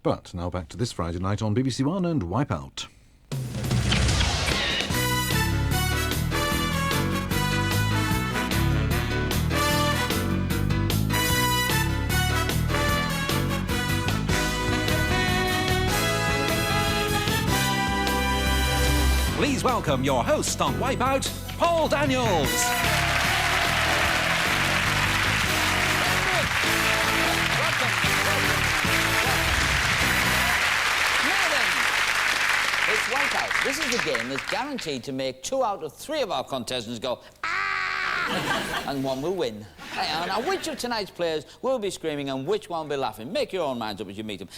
But now back to this Friday night on BBC One and Wipeout. Please welcome your host on Wipeout, Paul Daniels. It's Wipeout. This is the game that's guaranteed to make 2 out of 3 of our contestants go, ah! And one will win. Now, which of tonight's players will be screaming and which one will be laughing? Make your own minds up as you meet them.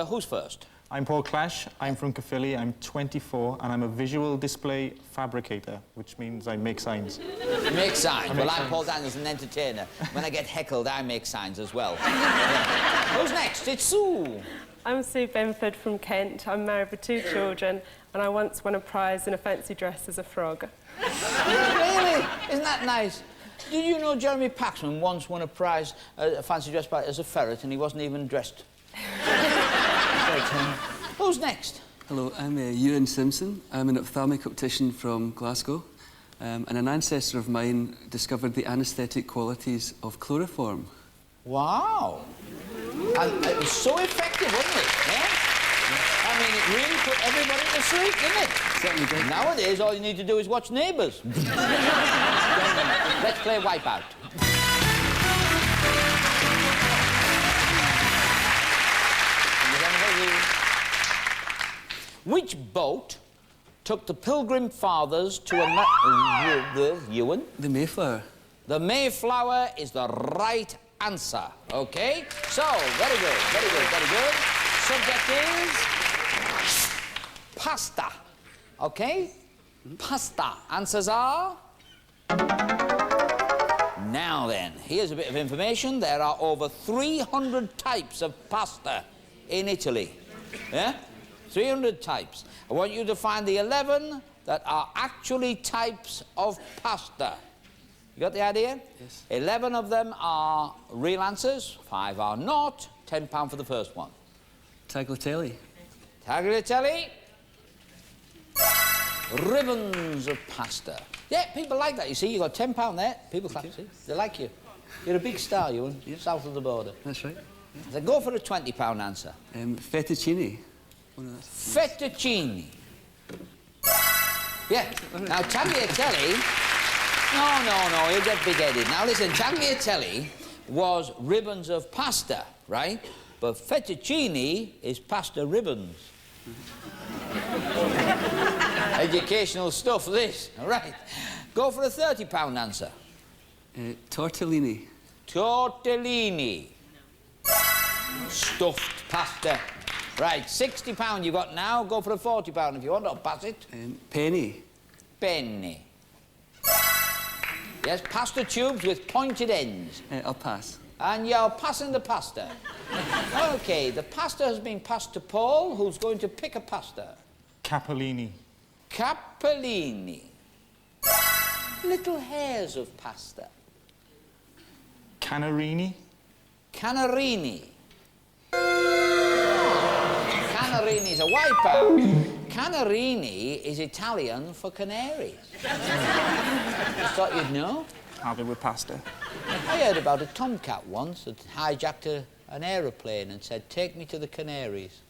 Who's first? I'm Paul Clash, I'm from Caerphilly, I'm 24, and I'm a visual display fabricator, which means I make signs. You make signs? I'm Paul Daniels, an entertainer. When I get heckled, I make signs as well. Who's next? It's Sue. I'm Sue Benford from Kent. I'm married with 2 children, and I once won a prize in a fancy dress as a frog. Really? Isn't that nice? Did you know Jeremy Paxman once won a prize, a fancy dress as a ferret, and he wasn't even dressed? Who's next? Hello, I'm Ewan Simpson. I'm an ophthalmic optician from Glasgow, and an ancestor of mine discovered the anaesthetic qualities of chloroform. Wow. And it was so effective, wasn't it? Yeah? I mean, it really put everybody to sleep, didn't it? Certainly did. Nowadays, all you need to do is watch Neighbours. Let's play Wipeout. Which boat took the Pilgrim Fathers to Ewan? The Mayflower. The Mayflower is the right answer, OK? So, very good, very good, very good. Subject is pasta, OK? Pasta. Answers are... Now then, here's a bit of information. There are over 300 types of pasta in Italy. Yeah? 300 types. I want you to find the 11 that are actually types of pasta. You got the idea? Yes. 11 of them are real answers, 5 are not. £10 for the first one. Tagliatelle. Tagliatelle. Ribbons of pasta. Yeah, people like that, you see. You got £10 there. People clap, see? They like you. You're a big star, Ewan, south of the border. That's right. Yeah. So go for a £20 answer. Fettuccine. Fettuccine. Yeah. Now, tagliatelle... No, you'll get big-headed. Now, listen, tagliatelle was ribbons of pasta, right? But fettuccine is pasta ribbons. Educational stuff, this. All right. Go for a £30 answer. Tortellini. Tortellini. Stuffed pasta. Right, £60 you got now. Go for a £40 if you want. I'll pass it. Penny. Penny. Yes, pasta tubes with pointed ends. I'll pass. And you're passing the pasta. OK, the pasta has been passed to Paul, who's going to pick a pasta. Capellini. Capellini. Little hairs of pasta. Canarini. Canarini. Canarini is a wipeout. Canarini is Italian for canaries. Just thought you'd know. Have it with pasta. I heard about a tomcat once that hijacked an aeroplane and said, "Take me to the Canaries."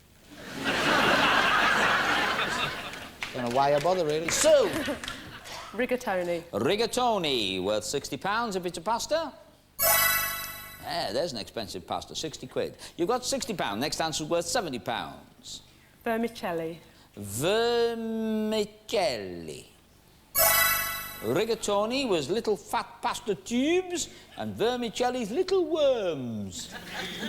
Don't know why I bother, really. So... Rigatoni. Rigatoni, worth £60 if it's a pasta. Yeah, there's an expensive pasta, 60 quid. You've got £60. Next answer's worth £70. Vermicelli. Vermicelli. Rigatoni was little fat pasta tubes and vermicelli's little worms.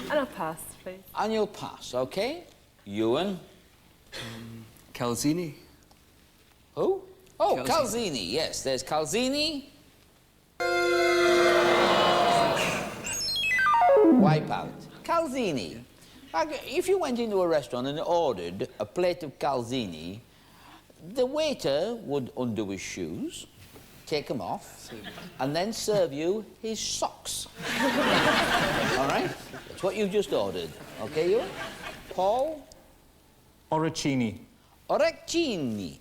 And I'll pass, please. And you'll pass, OK? Ewan? Calzini. Who? Oh, Calzini. calzini, yes. There's calzini. Wipeout. Calzini. Like, if you went into a restaurant and ordered a plate of calzini, the waiter would undo his shoes, take them off, and then serve you his socks. All right? That's what you've just ordered. OK, Ewan? Paul? Orecchini. Orecchini.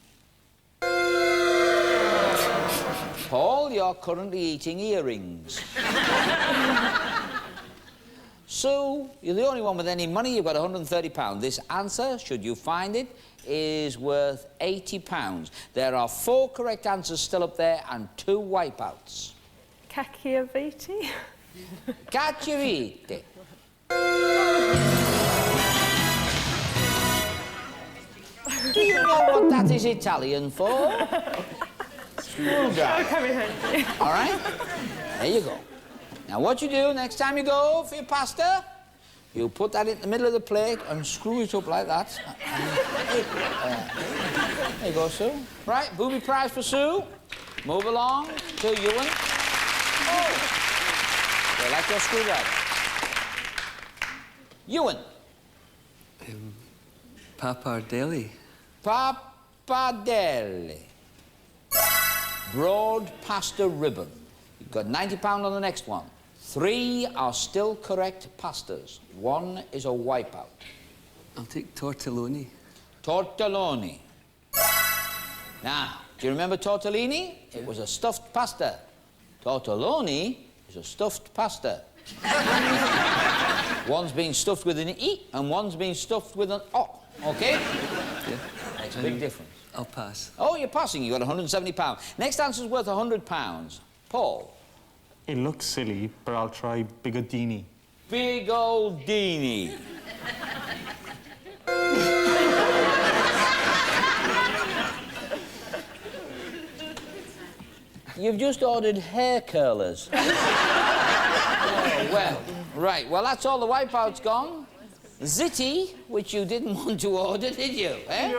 Paul, you're currently eating earrings. Sue, you're the only one with any money. You've got £130. This answer, should you find it, is worth £80. There are 4 correct answers still up there and 2 wipeouts. Cacchiaviti? Cacciavite. Do you know what that is Italian for? Screwdriver. Okay. All right? There you go. Now, what you do next time you go for your pasta, you put that in the middle of the plate and screw it up like that. There you go, Sue. Right, booby prize for Sue. Move along to Ewan. Oh! They like your screwdriver. Ewan. Pappardelle. Pappardelle. Broad pasta ribbon. You've got £90 on the next one. 3 are still correct pastas. 1 is a wipeout. I'll take tortelloni. Tortelloni. Now, do you remember tortellini? It was a stuffed pasta. Tortelloni is a stuffed pasta. One's been stuffed with an E and one's been stuffed with an O. Okay? Yeah. Makes a big difference. I'll pass. Oh, you're passing. You got £170. Next answer's worth £100. Paul. It looks silly, but I'll try Bigodini. Big old Deanie. You've just ordered hair curlers. Oh, well, right. Well, that's all the wipeouts gone. Ziti, which you didn't want to order, did you? Eh?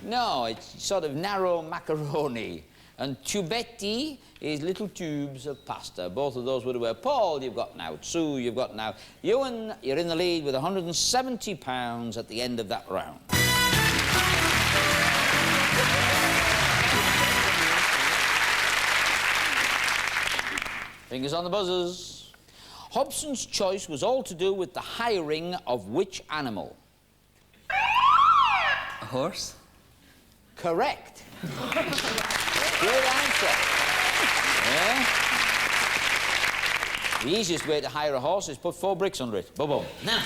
No, it's sort of narrow macaroni. And tubetti is little tubes of pasta. Both of those would have worked. Paul, you've got now. Sue, you've got now. Ewan, you're in the lead with £170 at the end of that round. Fingers on the buzzers. Hobson's choice was all to do with the hiring of which animal? A horse? Correct. Good answer. Yeah. The easiest way to hire a horse is put 4 bricks under it. Boom, boom. Now,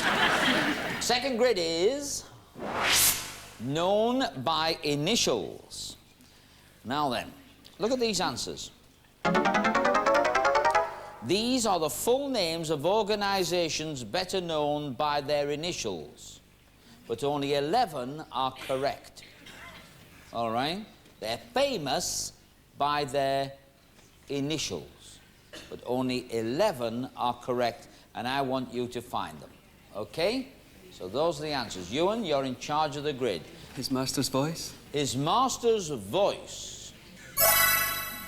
second grid is known by initials. Now then, look at these answers. These are the full names of organisations better known by their initials, but only 11 are correct. All right? They're famous by their initials, but only 11 are correct, and I want you to find them. Okay? So those are the answers. Ewan, you're in charge of the grid. His Master's Voice? His Master's Voice.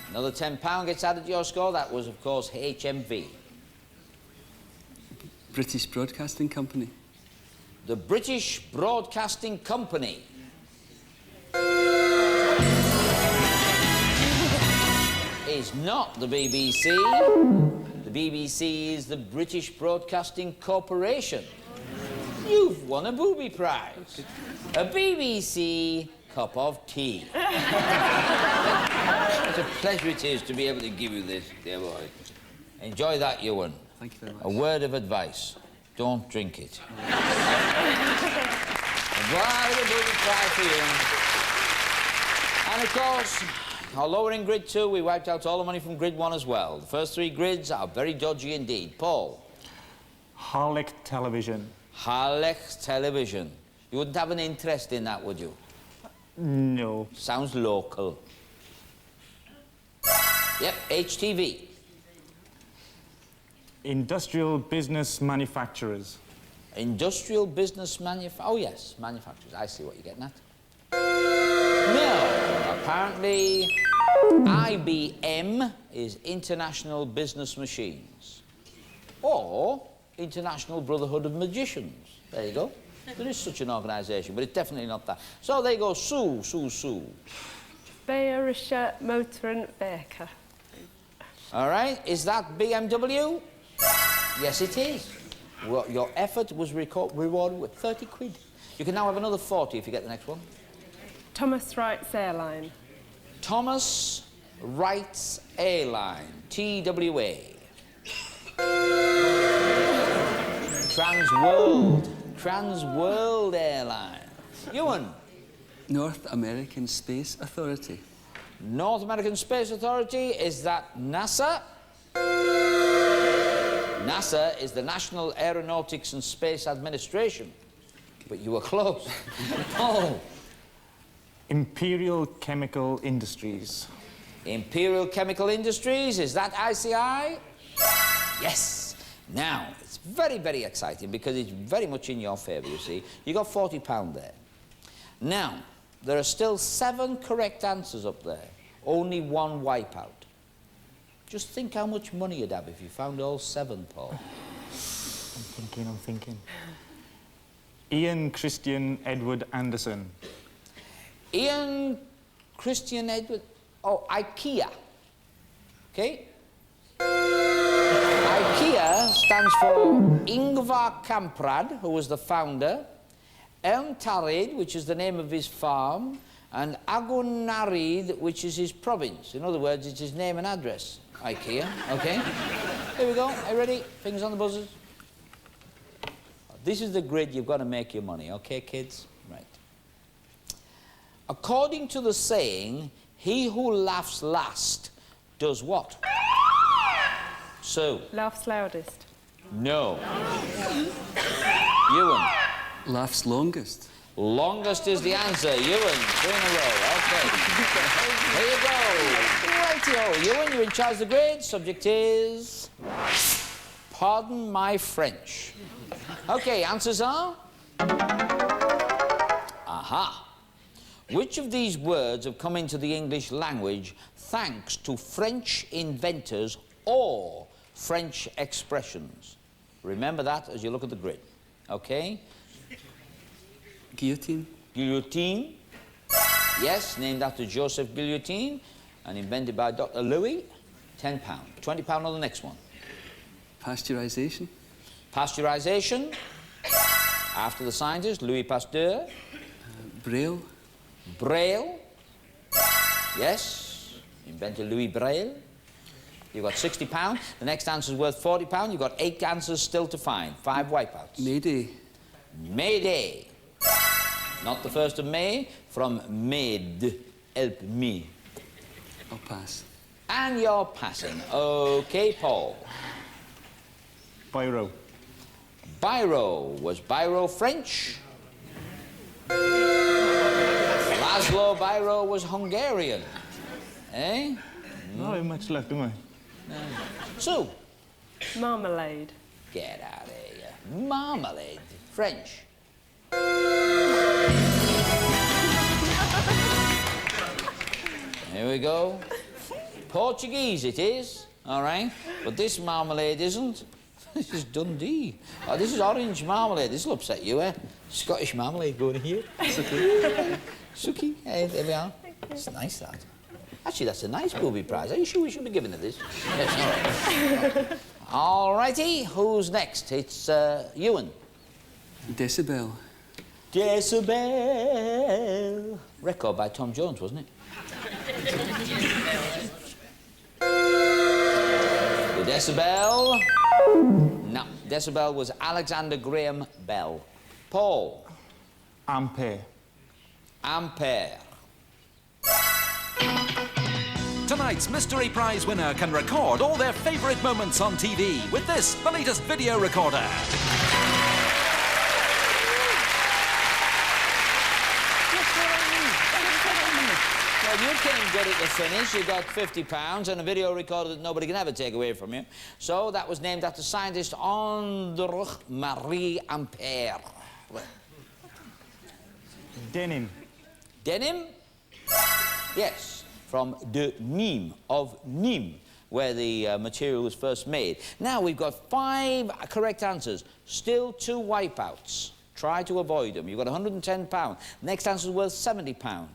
Another £10 gets added to your score. That was, of course, HMV. British Broadcasting Company? The British Broadcasting Company. Is not the BBC. The BBC is the British Broadcasting Corporation. You've won a booby prize. A BBC cup of tea. What a pleasure it is to be able to give you this, dear boy. Enjoy that, Ewan. Thank you very much. A word of advice. Don't drink it. Why the booby prize for you. And of course, although we're in grid 2, we wiped out all the money from grid 1 as well. The first 3 grids are very dodgy indeed. Paul. Harlech Television. Harlech Television. You wouldn't have an interest in that, would you? No. Sounds local. Yep, HTV. Industrial Business Manufacturers. Industrial Business Oh, yes, manufacturers. I see what you're getting at. No, apparently IBM is International Business Machines. Or International Brotherhood of Magicians. There you go. There is such an organisation, but it's definitely not that. So there you go, Sue. Bayerische Motor and Werke. All right, is that BMW? Yes, it is. Well, your effort was rewarded with 30 quid. You can now have another 40 if you get the next one. Thomas Wright's Airline. Thomas Wright's Airline, TWA. Transworld Airlines. Ewan. North American Space Authority. North American Space Authority, is that NASA? NASA is the National Aeronautics and Space Administration. But you were close. Oh. Imperial Chemical Industries. Imperial Chemical Industries, is that ICI? Yes. Now, it's very, very exciting because it's very much in your favour, you see. You got £40 there. Now, there are still 7 correct answers up there. Only 1 wipeout. Just think how much money you'd have if you found all 7, Paul. I'm thinking. Ian Christian Edward Anderson. Ian Christian Edward... Oh, IKEA. Okay? IKEA stands for Ingvar Kamprad, who was the founder, Elmtarid, which is the name of his farm, and Agunarid, which is his province. In other words, it's his name and address. IKEA, okay? Here we go. Are you ready? Fingers on the buzzers. This is the grid you've got to make your money, okay, kids? Right. According to the saying, he who laughs last does what? Sue. Laughs loudest. No. Ewan. Laughs longest. Longest is the answer. Ewan, 3 in a row. Okay. Here you go. Rightio. Ewan, you're in charge of the grade. Subject is... Pardon my French. Okay, answers are... Aha. Which of these words have come into the English language thanks to French inventors or French expressions? Remember that as you look at the grid. Okay? Guillotine. Guillotine. Yes, named after Joseph Guillotine and invented by Dr. Louis. £10. £20 on the next one. Pasteurisation. Pasteurisation. After the scientist, Louis Pasteur. Braille. Braille. Yes, invented Louis Braille. You've got £60. The next answer is worth £40. You've got 8 answers still to find. 5 wipeouts. Mayday. Mayday. Not the 1st of May, from maid. Help me. I'll pass. And you're passing. Okay, Paul. Biro. Biro. Was biro French? Laszlo Biro was Hungarian. Eh? Not very much luck, do I? Sue. Marmalade. Get out of here. Marmalade. French. Here we go. Portuguese it is, all right? But this marmalade isn't. This is Dundee. Oh, this is orange marmalade. This will upset you, eh? Scottish marmalade going here. Suki. Suki. Hey, there we are. It's nice, that. Actually, that's a nice booby prize. Are you sure we should be giving it this? Yes, all right. All righty, who's next? It's Ewan. Decibel. Decibel. Record by Tom Jones, wasn't it? The decibel. No, decibel was Alexander Graham Bell. Paul. Ampere. Ampere. Tonight's mystery prize winner can record all their favourite moments on TV with this, the latest video recorder. Well, you came good at the finish. You got £50 and a video recorder that nobody can ever take away from you. So that was named after scientist André-Marie Ampere. Denim. Denim? Yes, from de Nîmes, of Nîmes, where the material was first made. Now we've got 5 correct answers. Still 2 wipeouts. Try to avoid them. You've got £110. Next answer is worth £70.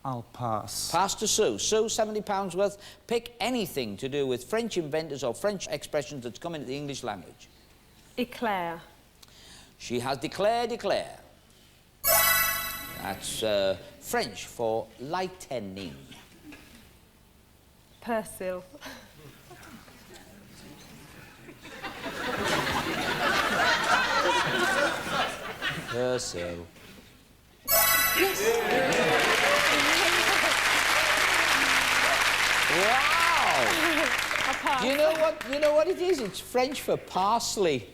I'll pass. Pass to Sue. Sue, £70 worth. Pick anything to do with French inventors or French expressions that's come into the English language. Eclair. She has declare. That's French for lightening. Persil. Persil. Wow! Do you know what? You know what it is? It's French for parsley.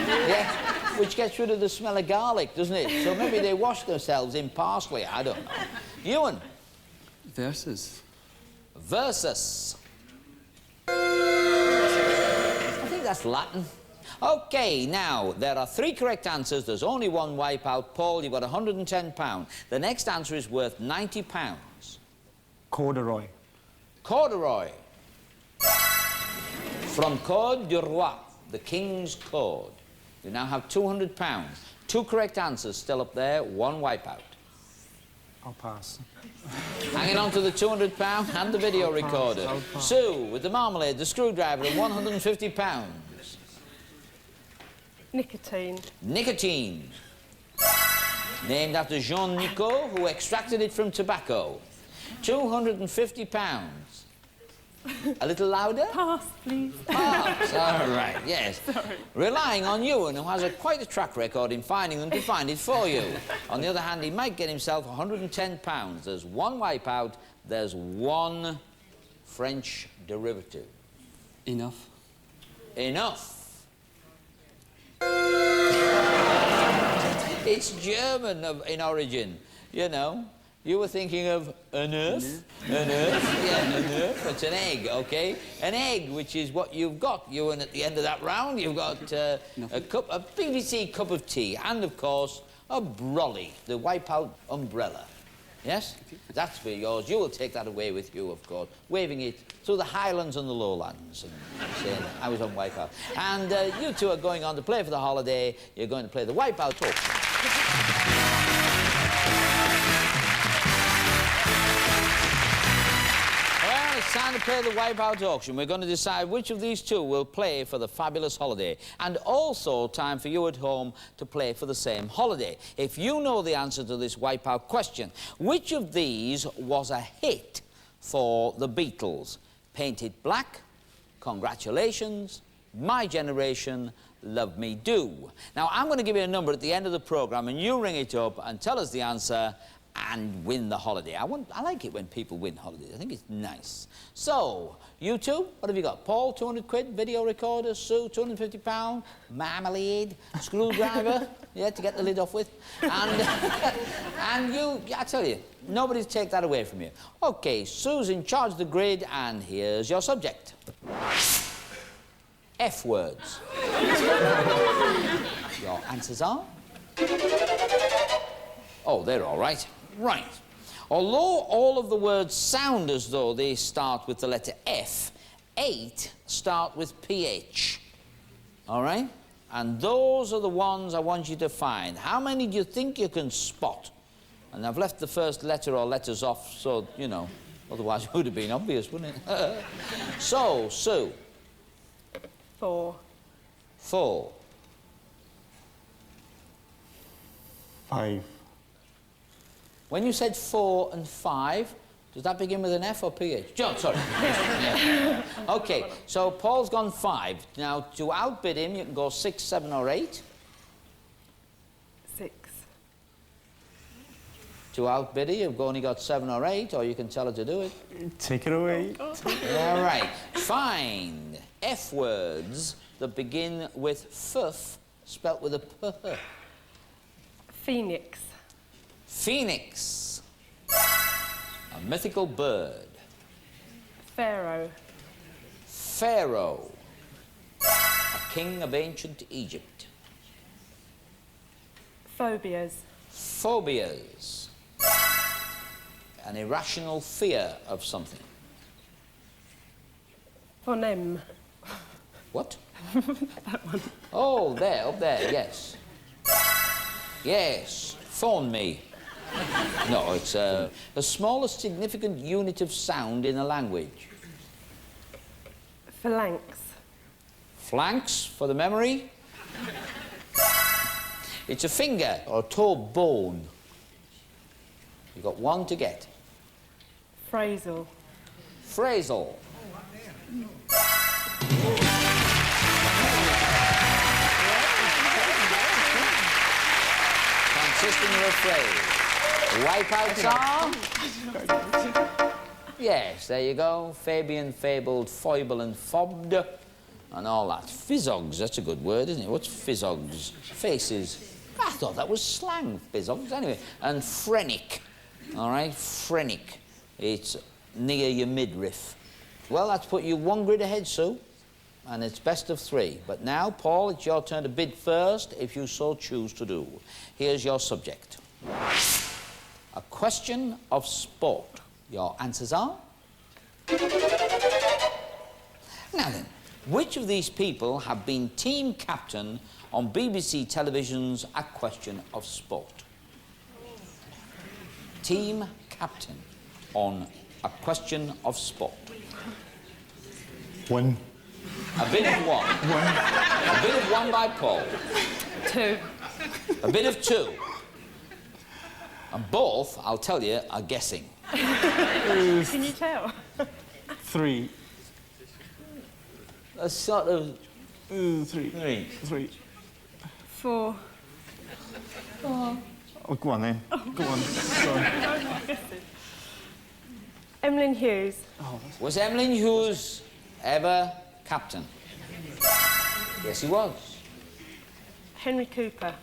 Yeah, which gets rid of the smell of garlic, doesn't it? So maybe they wash themselves in parsley. I don't know. Ewan. Versus. Versus. I think that's Latin. OK, now, there are 3 correct answers. There's only 1 wipeout. Paul, you've got £110. The next answer is worth £90. Corduroy. Corduroy. From Code du Roi, the King's Code. You now have £200. 2 correct answers still up there, 1 wipeout. I'll pass. Hanging on to the £200 and the video recorder. Sue, with the marmalade, the screwdriver, and £150. Nicotine. Nicotine. Named after Jean Nicot, who extracted it from tobacco. £250. A little louder? Pass, please. Pass. All right, yes. Sorry. Relying on Ewan, who has quite a track record in finding them, to find it for you. On the other hand, he might get himself £110. There's 1 wipeout, there's 1 French derivative. Enough. Enough. It's German in origin, you know. You were thinking of enough? Enough? Yeah, enough. It's an egg, OK? An egg, which is what you've got. You, and at the end of that round, you've got a BBC cup of tea, and, of course, a brolly, the Wipeout umbrella. Yes? That's for yours. You will take that away with you, of course, waving it through the highlands and the lowlands and saying, I was on Wipeout. And you two are going on to play for the holiday. You're going to play the Wipeout auction. Well, it's time to play the Wipeout auction. We're going to decide which of these 2 will play for the fabulous holiday. And also time for you at home to play for the same holiday. If you know the answer to this Wipeout question, which of these was a hit for the Beatles? Paint It Black, Congratulations, My Generation, Love Me Do. Now, I'm going to give you a number at the end of the programme, and you ring it up and tell us the answer and win the holiday. I like it when people win holidays. I think it's nice. So, you two, what have you got? Paul, 200 quid, video recorder. Sue, £250, marmalade, screwdriver, yeah, to get the lid off with. And, and you, I tell you, nobody's take that away from you. OK, Sue's in charge of the grid, and here's your subject. F words. Your answers are? Oh, they're all right. Right. Although all of the words sound as though they start with the letter F, 8 start with PH. All right? And those are the ones I want you to find. How many do you think you can spot? And I've left the first letter or letters off, so, you know, otherwise it would have been obvious, wouldn't it? So, Sue. 4. 4. 5. When you said 4 and 5, does that begin with an F or PH? John, sorry. Yeah. OK, so Paul's gone 5. Now, to outbid him, you can go 6, 7 or 8. 6. To outbid her, you've only got 7 or 8, or you can tell her to do it. Take it away. All right. Find F words that begin with F, spelt with a P. Phoenix. Phoenix. A mythical bird. Pharaoh. Pharaoh. A king of ancient Egypt. Phobias. Phobias. An irrational fear of something. Phoneme. What? That one. Oh, there, up there, yes. Yes, phone me. No, it's the smallest significant unit of sound in a language. Phalanx. Flanks for the memory. It's a finger or toe bone. You've got one to get. Phrasal. Phrasal. Consisting of a phrase. Wipeouts are? Yes, there you go. Fabian, fabled, foible and fobbed. And all that. Fizzogs, that's a good word, isn't it? What's fizzogs? Faces. I thought that was slang, fizzogs. Anyway, and phrenic. All right, phrenic. It's near your midriff. Well, that's put you one grid ahead, Sue. And it's best of 3. But now, Paul, it's your turn to bid first, if you so choose to do. Here's your subject. A question of sport. Your answers are? Now then, which of these people have been team captain on BBC Television's A Question of Sport? Team captain on A Question of Sport. 1. A bit of 1. A bit of 1 by Paul. 2. A bit of 2. And both, I'll tell you, are guessing. Can you tell? 3. A sort of... 3. 3. 3. 4. Oh, go on then. Go on. Sorry. Emlyn Hughes. Was Emlyn Hughes ever captain? Yes, he was. Henry Cooper.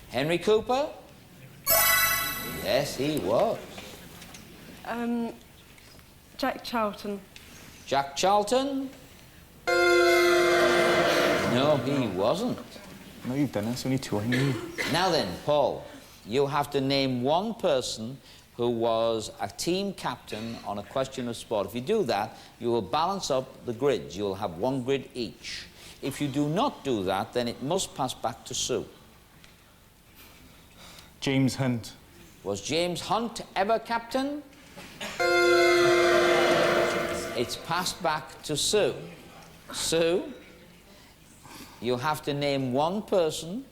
Henry Cooper? Yes, he was. Jack Charlton. Jack Charlton? No, he wasn't. No, you've done it. It's only 2 I knew. Now then, Paul, you have to name one person who was a team captain on A Question of Sport. If you do that, you will balance up the grids. You will have 1 grid each. If you do not do that, then it must pass back to Sue. James Hunt. Was James Hunt ever captain? It's passed back to Sue. Sue, you have to name one person,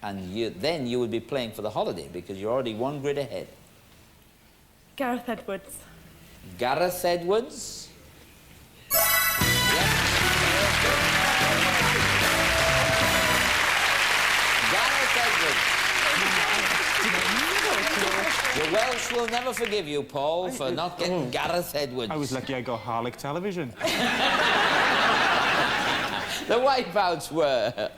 and then you would be playing for the holiday because you're already 1 grid ahead. Gareth Edwards. Gareth Edwards? Yes. Gareth Edwards. The Welsh will never forgive you, Paul, for not getting Gareth Edwards. I was lucky I got Harlech Television. The Wipeouts were.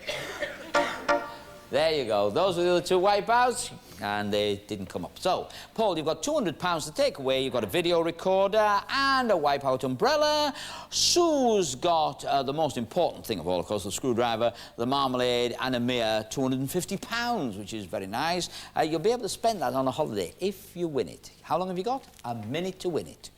There you go. Those were the other 2 Wipeouts, and they didn't come up. So, Paul, you've got £200 to take away. You've got a video recorder and a Wipeout umbrella. Sue's got the most important thing of all, of course, the screwdriver, the marmalade, and a mere £250, which is very nice. You'll be able to spend that on a holiday if you win it. How long have you got? A minute to win it.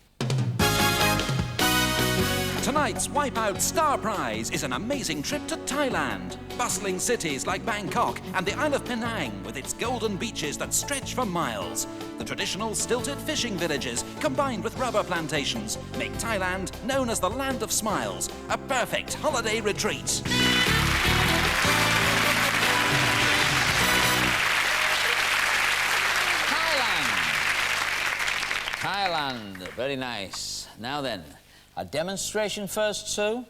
Tonight's Wipeout Star Prize is an amazing trip to Thailand. Bustling cities like Bangkok and the Isle of Penang with its golden beaches that stretch for miles. The traditional stilted fishing villages combined with rubber plantations make Thailand known as the Land of Smiles, a perfect holiday retreat. Thailand, very nice. Now then, a demonstration first, Sue.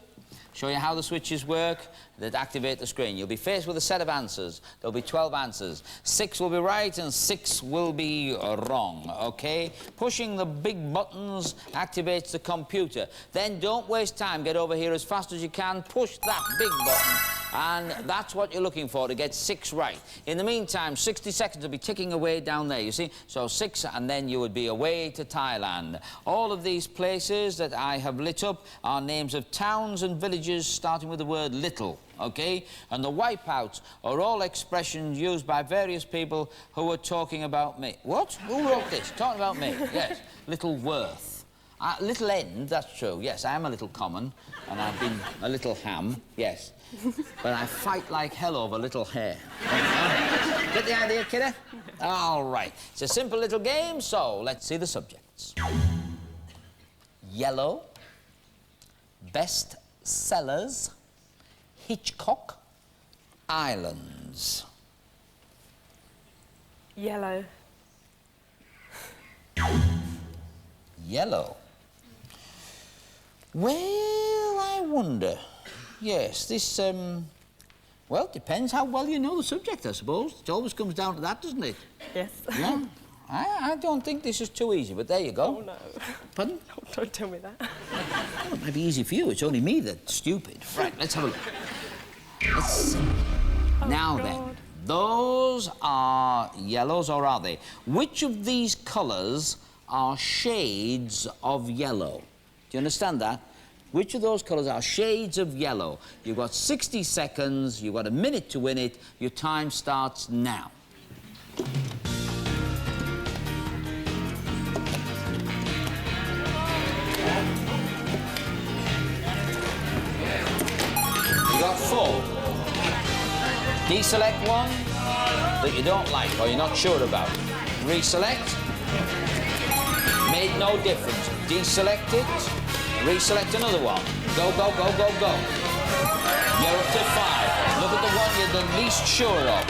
Show you how the switches work that activate the screen. You'll be faced with a set of answers. There'll be 12 answers. 6 will be right and 6 will be wrong, okay? Pushing the big buttons activates the computer. Then don't waste time. Get over here as fast as you can. Push that big button. And that's what you're looking for, to get 6 right. In the meantime, 60 seconds will be ticking away down there, you see? So 6, and then you would be away to Thailand. All of these places that I have lit up are names of towns and villages starting with the word little, okay? And the wipeouts are all expressions used by various people who are talking about me. What? Who wrote this? Talking about me, yes. Little Worth. Little End, that's true, yes, I am a little common, and I've been a little ham, yes. But I fight like hell over little hair. Get the idea, kidder? All right. It's a simple little game, so let's see the subjects. Yellow, best sellers, Hitchcock, islands? Yellow. Yellow. Well, I wonder. Yes, this, well, it depends how well you know the subject, I suppose. It always comes down to that, doesn't it? Yes. Yeah. I don't think this is too easy, but there you go. Oh, no. Pardon? Oh, don't tell me that. Well, it might be easy for you. It's only me that's stupid. Right, let's have a look. Let's see. Now God. then, those are yellows, or are they? Which of these colours are shades of yellow? Do you understand that? Which of those colours are shades of yellow? You've got 60 seconds, you've got a minute to win it. Your time starts now. You got 4. Deselect one that you don't like or you're not sure about. Reselect. Made no difference. Deselect it. Reselect another one. Go, go, go, go, go. You're up to 5. Look at the one you're the least sure of.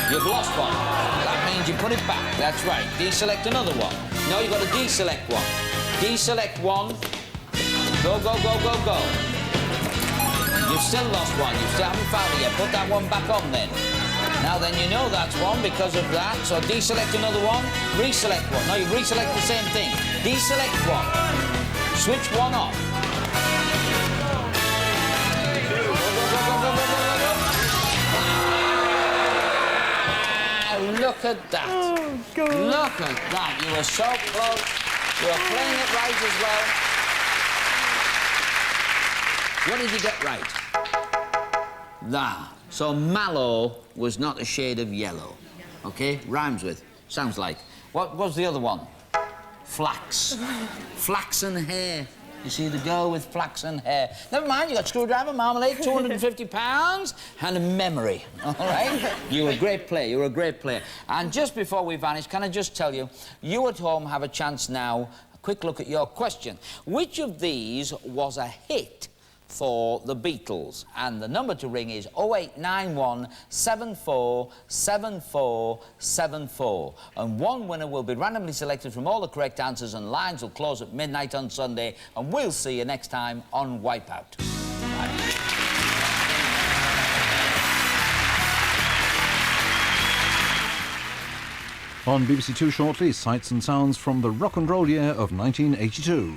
You've lost one. That means you put it back. That's right. Deselect another one. No, you've got to deselect one. Deselect one. Go, go, go, go, go. You've still lost one. You still haven't found it yet. Put that one back on then. Now then, you know that's one because of that. So deselect another one. Reselect one. No, you reselect the same thing. Deselect one. Switch one off. Go, go, go, go, go, go, go, go, go. Ah, look at that. Oh, God. Look at that. You were so close. You were playing it right as well. What did you get right? That. So mallow was not a shade of yellow. Okay? Rhymes with. Sounds like. What was the other one? Flax. Flaxen hair. You see the girl with flaxen hair. Never mind, you got screwdriver, marmalade, £250, and a memory. All right? You were a great player. You were a great player. And just before we vanish, can I just tell you, you at home have a chance now. A quick look at your question. Which of these was a hit for the Beatles? And the number to ring is 0891 74 74 74. And one winner will be randomly selected from all the correct answers, and lines will close at midnight on Sunday. And we'll see you next time on Wipeout. Bye. On BBC Two shortly, sights and sounds from the rock and roll year of 1982.